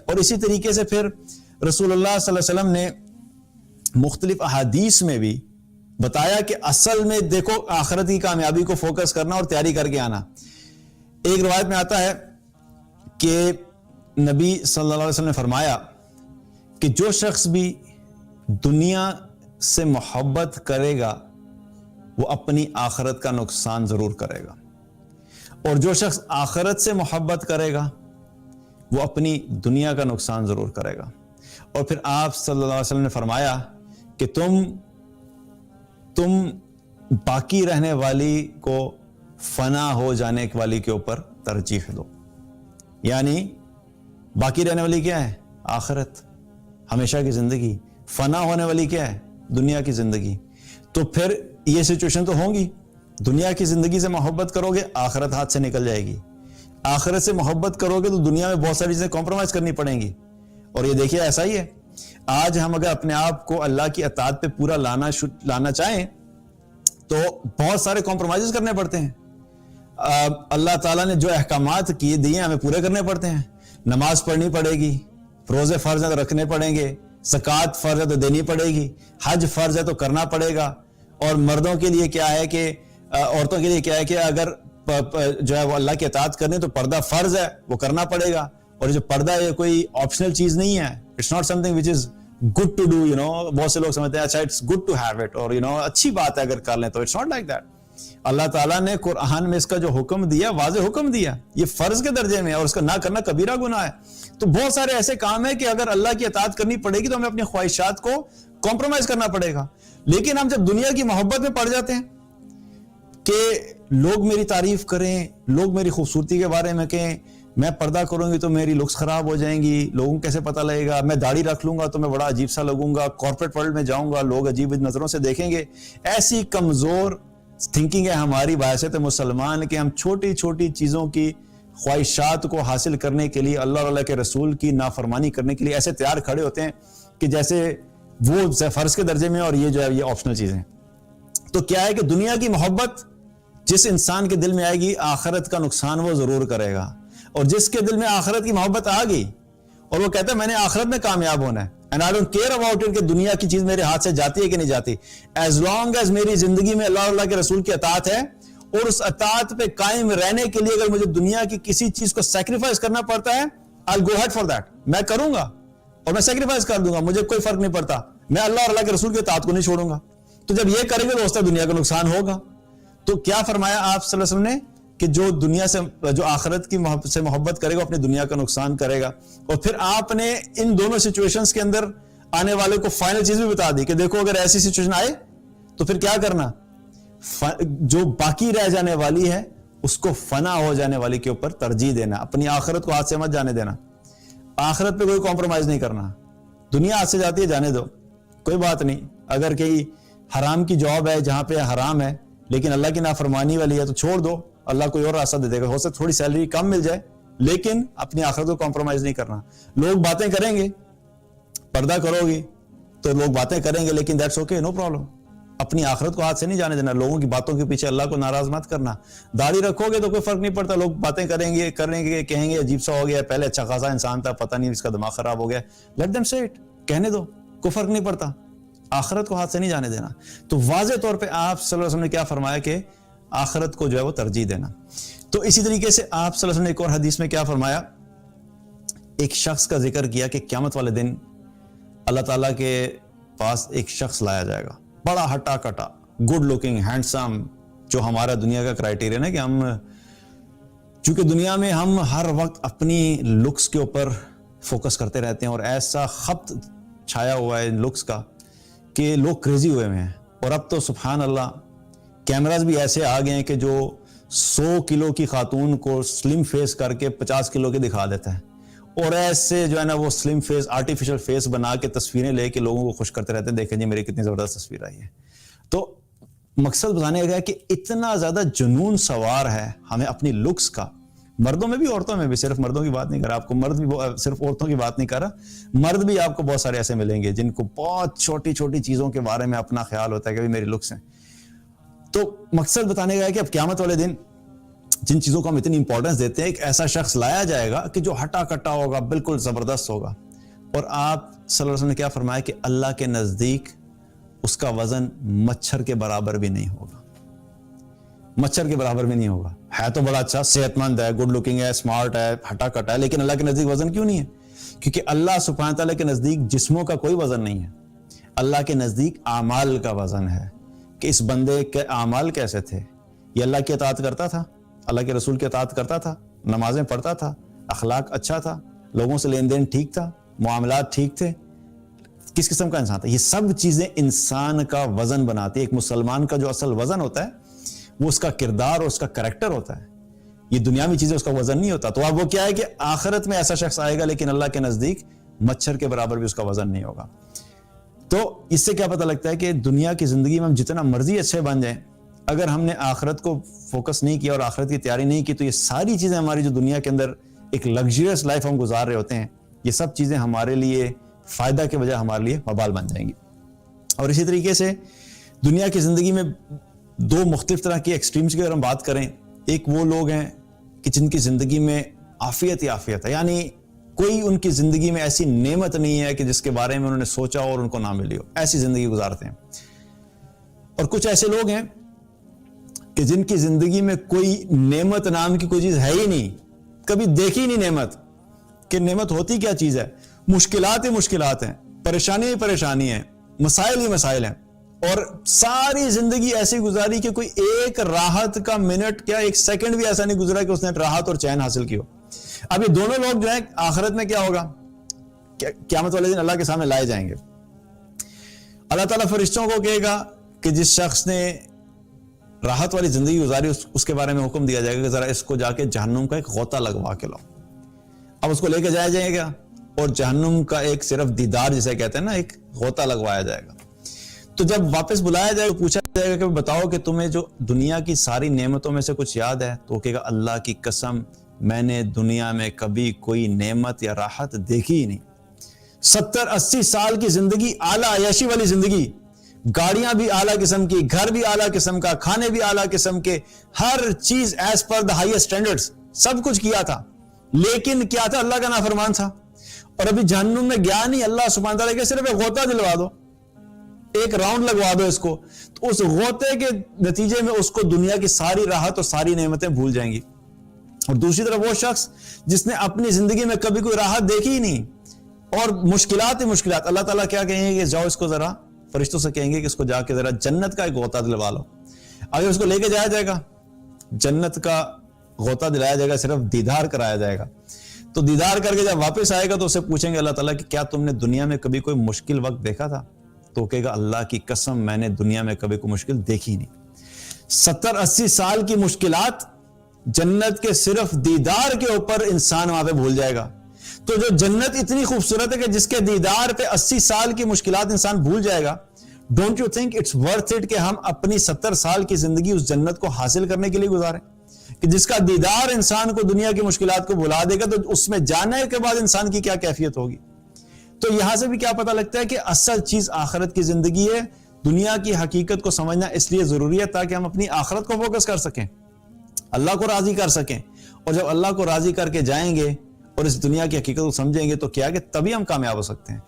اور اسی طریقے سے پھر رسول اللہ صلی اللہ علیہ وسلم نے مختلف احادیث میں بھی بتایا کہ اصل میں دیکھو آخرت کی کامیابی کو فوکس کرنا اور تیاری کر کے آنا. ایک روایت میں آتا ہے کہ نبی صلی اللہ علیہ وسلم نے فرمایا کہ جو شخص بھی دنیا سے محبت کرے گا وہ اپنی آخرت کا نقصان ضرور کرے گا، اور جو شخص آخرت سے محبت کرے گا وہ اپنی دنیا کا نقصان ضرور کرے گا. اور پھر آپ صلی اللہ علیہ وسلم نے فرمایا کہ تم باقی رہنے والی کو فنا ہو جانے والی کے اوپر ترجیح دو. یعنی باقی رہنے والی کیا ہے؟ آخرت، ہمیشہ کی زندگی. فنا ہونے والی کیا ہے؟ دنیا کی زندگی. تو پھر یہ سچویشن تو ہوں گی، دنیا کی زندگی سے محبت کرو گے آخرت ہاتھ سے نکل جائے گی، آخرت سے محبت کرو گے تو دنیا میں بہت ساری چیزیں کمپرومائز کرنی پڑیں گی. اور یہ دیکھیے ایسا ہی ہے، آج ہم اگر اپنے آپ کو اللہ کی اطاعت پہ پورا لانا چاہیں تو بہت سارے کمپرومائز کرنے پڑتے ہیں. اللہ تعالیٰ نے جو احکامات کیے دیے ہمیں پورے کرنے پڑتے ہیں. نماز پڑھنی پڑے گی، روزے فرض ہیں تو رکھنے پڑیں گے، زکوٰۃ فرض ہے تو دینی پڑے گی، حج فرض ہے تو کرنا پڑے گا. اور مردوں کے لیے کیا ہے کہ عورتوں کے لیے کیا ہے کہ اگر جو ہے وہ اللہ کی اطاعت کرنے تو پردہ فرض ہے وہ کرنا پڑے گا. اور جو پردہ ہے کوئی آپشنل چیز نہیں ہے، it's not something which is good to do. بہت سے لوگ سمجھتے ہیں اچھا it's good to have it, اور اچھی بات ہے اگر کر لیں تو. It's not like that. Allah تعالیٰ نے قرآن میں اس کا جو حکم دیا، واضح حکم دیا، یہ فرض کے درجے میں ہے اور اس کا نہ کرنا کبیرہ گناہ ہے. تو بہت سارے ایسے کام ہیں کہ اگر اللہ کی اطاعت کرنی پڑے گی تو ہمیں اپنی خواہشات کو کمپرومائز کرنا پڑے گا. لیکن ہم جب دنیا کی محبت میں پڑ جاتے ہیں کہ لوگ میری تعریف کریں، لوگ میری خوبصورتی کے بارے میں کہیں، میں پردہ کروں گی تو میری لکس خراب ہو جائیں گی، لوگوں کو کیسے پتہ لگے گا، میں داڑھی رکھ لوں گا تو میں بڑا عجیب سا لگوں گا، کارپوریٹ ورلڈ میں جاؤں گا لوگ عجیب نظروں سے دیکھیں گے. ایسی کمزور تھنکنگ ہے ہماری بحیثیت مسلمان کہ ہم چھوٹی چھوٹی چیزوں کی خواہشات کو حاصل کرنے کے لیے، اللہ اور اللہ کے رسول کی نافرمانی کرنے کے لیے ایسے تیار کھڑے ہوتے ہیں کہ جیسے وہ فرض کے درجے میں اور یہ جو ہے یہ آپشنل چیزیں. تو کیا ہے کہ دنیا کی محبت جس انسان کے دل میں آئے گی آخرت کا نقصان وہ ضرور کرے گا. اور جس کے دل میں آخرت کی محبت آ گئی اور وہ کہتا ہے میں نے آخرت میں کامیاب ہونا ہے، and I don't care about it کہ دنیا کی چیز میرے ہاتھ سے جاتی ہے کہ نہیں جاتی، as long as میری زندگی میں اللہ اور اللہ کے رسول کی اطاعت ہے اور اس اطاعت پہ قائم رہنے کے لیے اگر مجھے دنیا کی کسی چیز کو سیکریفائز کرنا پڑتا ہے I'll go ahead for that. میں کروں گا اور میں سیکریفائز کر دوں گا، مجھے کوئی فرق نہیں پڑتا، میں اللہ اور اللہ کے رسول کی اطاعت کو نہیں چھوڑوں گا. تو جب یہ کریں گے تو اس طرح دنیا کا نقصان ہوگا. تو کیا فرمایا آپ صلی اللہ علیہ وسلم نے کہ جو دنیا سے جو آخرت کی سے محبت کرے گا اپنی دنیا کا نقصان کرے گا. اور پھر آپ نے ان دونوں سچویشنز کے اندر آنے والے کو فائنل چیز بھی بتا دی کہ دیکھو اگر ایسی سچویشن آئے تو پھر کیا کرنا، جو باقی رہ جانے والی ہے اس کو فنا ہو جانے والی کے اوپر ترجیح دینا، اپنی آخرت کو ہاتھ سے مت جانے دینا. آخرت پہ کوئی کمپرومائز نہیں کرنا. دنیا ہاتھ سے جاتی ہے جانے دو، کوئی بات نہیں. اگر کہیں حرام کی جاب ہے جہاں پہ حرام ہے لیکن اللہ کی نافرمانی والی ہے تو چھوڑ دو، اللہ کوئی اور راستہ دے دے گا. ہو سکتا تھوڑی سیلری کم مل جائے لیکن اپنی آخرت کو کمپرومائز نہیں کرنا. لوگ باتیں کریں گے، پردہ کرو گی تو لوگ باتیں کریں گے لیکن دیٹس اوکے، نو پرابلم. اپنی آخرت کو ہاتھ سے نہیں جانے دینا، لوگوں کی باتوں کے پیچھے اللہ کو ناراض مت کرنا. داڑھی رکھو گے تو کوئی فرق نہیں پڑتا، لوگ باتیں کریں گے کہیں گے عجیب سا ہو گیا، پہلے اچھا خاصا انسان تھا، پتہ نہیں اس کا دماغ خراب ہو گیا. لیٹ دیم سے اٹ، کہنے دو، کوئی فرق نہیں پڑتا. آخرت کو ہاتھ سے نہیں جانے دینا. تو واضح طور پہ آپ صلی اللہ علیہ وسلم نے کیا فرمایا کہ آخرت کو جو ہے وہ ترجیح دینا. تو اسی طریقے سے آپ صلی اللہ علیہ وسلم نے ایک اور حدیث میں کیا فرمایا، ایک شخص کا ذکر کیا کہ قیامت والے دن اللہ تعالیٰ کے پاس ایک شخص لایا جائے گا، بڑا ہٹا کٹا، گڈ لکنگ، ہینڈسم، جو ہمارا دنیا کا کرائیٹیریا ہے کہ ہم چونکہ دنیا میں ہم ہر وقت اپنی لکس کے اوپر فوکس کرتے رہتے ہیں اور ایسا خبط چھایا ہوا ہے لکس کا کہ لوگ کریزی ہوئے ہیں. اور اب تو سبحان اللہ کیمراز بھی ایسے آ گئے ہیں کہ جو 100 کلو کی خاتون کو سلم فیس کر کے 50 کلو کے دکھا دیتا ہے، اور ایسے جو ہے نا وہ سلم فیس، آرٹیفیشل فیس بنا کے تصویریں لے کے لوگوں کو خوش کرتے رہتے ہیں، دیکھیں جی میری کتنی زبردست تصویر آئی ہے. تو مقصد بتانے کا ہے کہ اتنا زیادہ جنون سوار ہے ہمیں اپنی لکس کا، مردوں میں بھی عورتوں میں بھی، صرف مردوں کی بات نہیں کر رہا آپ کو، مرد بھی صرف عورتوں کی بات نہیں کر رہا، مرد بھی آپ کو بہت سارے ایسے ملیں گے جن کو بہت چھوٹی چھوٹی چیزوں کے بارے میں اپنا خیال ہوتا ہے کہ میری لکس ہیں. تو مقصد بتانے کا ہے کہ اب قیامت والے دن جن چیزوں کو ہم اتنی امپورٹنس دیتے ہیں، ایک ایسا شخص لایا جائے گا کہ جو ہٹا کٹا ہوگا، بالکل زبردست ہوگا، اور آپ صلی اللہ علیہ وسلم نے کیا فرمایا کہ اللہ کے نزدیک اس کا وزن مچھر کے برابر بھی نہیں ہوگا، مچھر کے برابر بھی نہیں ہوگا۔ ہے تو بڑا اچھا، صحت مند ہے، گڈ لکنگ ہے، اسمارٹ ہے، ہٹا کٹا ہے، لیکن اللہ کے نزدیک وزن کیوں نہیں ہے؟ کیونکہ اللہ سبحانہ تعالیٰ کے نزدیک جسموں کا کوئی وزن نہیں ہے، اللہ کے نزدیک اعمال کا وزن ہے کہ اس بندے کے اعمال کیسے تھے۔ یہ اللہ کی اطاعت کرتا تھا، اللہ کے رسول کی اطاعت کرتا تھا، نمازیں پڑھتا تھا، اخلاق اچھا تھا، لوگوں سے لین دین ٹھیک تھا، معاملات ٹھیک تھے، کس قسم کا انسان تھا۔ یہ سب چیزیں انسان کا وزن بناتی ہے۔ ایک مسلمان کا جو اصل وزن ہوتا ہے وہ اس کا کردار اور اس کا کریکٹر ہوتا ہے، یہ دنیاوی چیزیں اس کا وزن نہیں ہوتا۔ تو اب وہ کیا ہے کہ آخرت میں ایسا شخص آئے گا لیکن اللہ کے نزدیک مچھر کے برابر بھی اس کا وزن نہیں ہوگا۔ تو اس سے کیا پتہ لگتا ہے کہ دنیا کی زندگی میں ہم جتنا مرضی اچھے بن جائیں، اگر ہم نے آخرت کو فوکس نہیں کیا اور آخرت کی تیاری نہیں کی تو یہ ساری چیزیں ہماری جو دنیا کے اندر ایک لگژریس لائف ہم گزار رہے ہوتے ہیں، یہ سب چیزیں ہمارے لیے فائدہ کے بجائے ہمارے لیے وبال بن جائیں گی۔ اور اسی طریقے سے دنیا کی زندگی میں دو مختلف طرح کی ایکسٹریمز کی اگر ہم بات کریں، ایک وہ لوگ ہیں کہ جن کی زندگی میں عافیت ہی عافیت ہے، یعنی کوئی ان کی زندگی میں ایسی نعمت نہیں ہے کہ جس کے بارے میں انہوں نے سوچا اور ان کو نہ ملی ہو، ایسی زندگی گزارتے ہیں۔ اور کچھ ایسے لوگ ہیں کہ جن کی زندگی میں کوئی نعمت نام کی کوئی چیز ہے ہی نہیں، کبھی دیکھی نہیں نعمت کہ نعمت ہوتی کیا چیز ہے، مشکلات ہی مشکلات ہیں، پریشانی ہی پریشانی ہیں، مسائل ہی مسائل ہیں، اور ساری زندگی ایسی گزاری کہ کوئی ایک راحت کا منٹ کیا ایک سیکنڈ بھی ایسا نہیں گزرا کہ اس نے راحت اور چین حاصل کی ہو۔ اب یہ دونوں لوگ جو ہیں آخرت میں کیا ہوگا، قیامت والے دن اللہ کے سامنے لائے جائیں گے۔ اللہ تعالیٰ فرشتوں کو کہے گا کہ جس شخص نے راحت والی زندگی گزاری اس کے بارے میں حکم دیا جائے گا کہ ذرا اس کو جا کے جہنم کا ایک غوطہ لگوا کے لاؤ۔ اب اس کو لے کے جایا جائے گا اور جہنم کا ایک صرف دیدار جسے کہتے ہیں نا، ایک غوطہ لگوایا جائے گا۔ تو جب واپس بلایا جائے گا، پوچھا جائے گا کہ بتاؤ کہ تمہیں جو دنیا کی ساری نعمتوں میں سے کچھ یاد ہے، تو وہ کہے گا اللہ کی قسم میں نے دنیا میں کبھی کوئی نعمت یا راحت دیکھی ہی نہیں۔ 70-80 سال کی زندگی، اعلیٰ عیاشی والی زندگی، گاڑیاں بھی اعلیٰ قسم کی، گھر بھی اعلیٰ قسم کا، کھانے بھی اعلیٰ قسم کے، ہر چیز as per the highest standards, سب کچھ کیا تھا، لیکن کیا تھا، اللہ کا نافرمان تھا۔ اور ابھی جہنم میں گیا نہیں، اللہ سبحانہ تعالیٰ کے صرف ایک غوطہ دلوا دو، ایک راؤنڈ لگوا دو اس کو، تو اس غوطے کے نتیجے میں اس کو دنیا کی ساری راحت اور ساری نعمتیں بھول جائیں گی۔ اور دوسری طرف وہ شخص جس نے اپنی زندگی میں کبھی کوئی راحت دیکھی ہی نہیں اور مشکلات ہی مشکلات، اللہ تعالیٰ کیا کہیں گے کہ جاؤ اس کو ذرا، فرشتوں سے کہیں گے کہ اس کو جا کے ذرا جنت کا ایک غوطہ دلوا لو۔ اگر اس کو لے کے جایا جائے گا، جنت کا غوطہ دلایا جائے گا، صرف دیدار کرایا جائے گا، تو دیدار کر کے جب واپس آئے گا تو اسے پوچھیں گے اللہ تعالیٰ کہ کیا تم نے دنیا میں کبھی کوئی مشکل وقت دیکھا تھا؟ تو کہے گا اللہ کی قسم میں نے دنیا میں کبھی کوئی مشکل دیکھی نہیں۔ 70-80 سال کی مشکلات جنت کے صرف دیدار کے اوپر انسان وہاں پہ بھول جائے گا۔ تو جو جنت اتنی خوبصورت ہے کہ جس کے دیدار پہ 80 سال کی مشکلات انسان بھول جائے گا، don't you think it's worth it کہ ہم اپنی 70 سال کی زندگی اس جنت کو حاصل کرنے کے لیے گزاریں، کہ جس کا دیدار انسان کو دنیا کی مشکلات کو بھلا دے گا، تو اس میں جانے کے بعد انسان کی کیا کیفیت ہوگی۔ تو یہاں سے بھی کیا پتہ لگتا ہے کہ اصل چیز آخرت کی زندگی ہے۔ دنیا کی حقیقت کو سمجھنا اس لیے ضروری ہے تاکہ ہم اپنی آخرت کو فوکس کر سکیں، اللہ کو راضی کر سکیں، اور جب اللہ کو راضی کر کے جائیں گے اور اس دنیا کی حقیقت کو سمجھیں گے تو کیا کہ تبھی ہم کامیاب ہو سکتے ہیں۔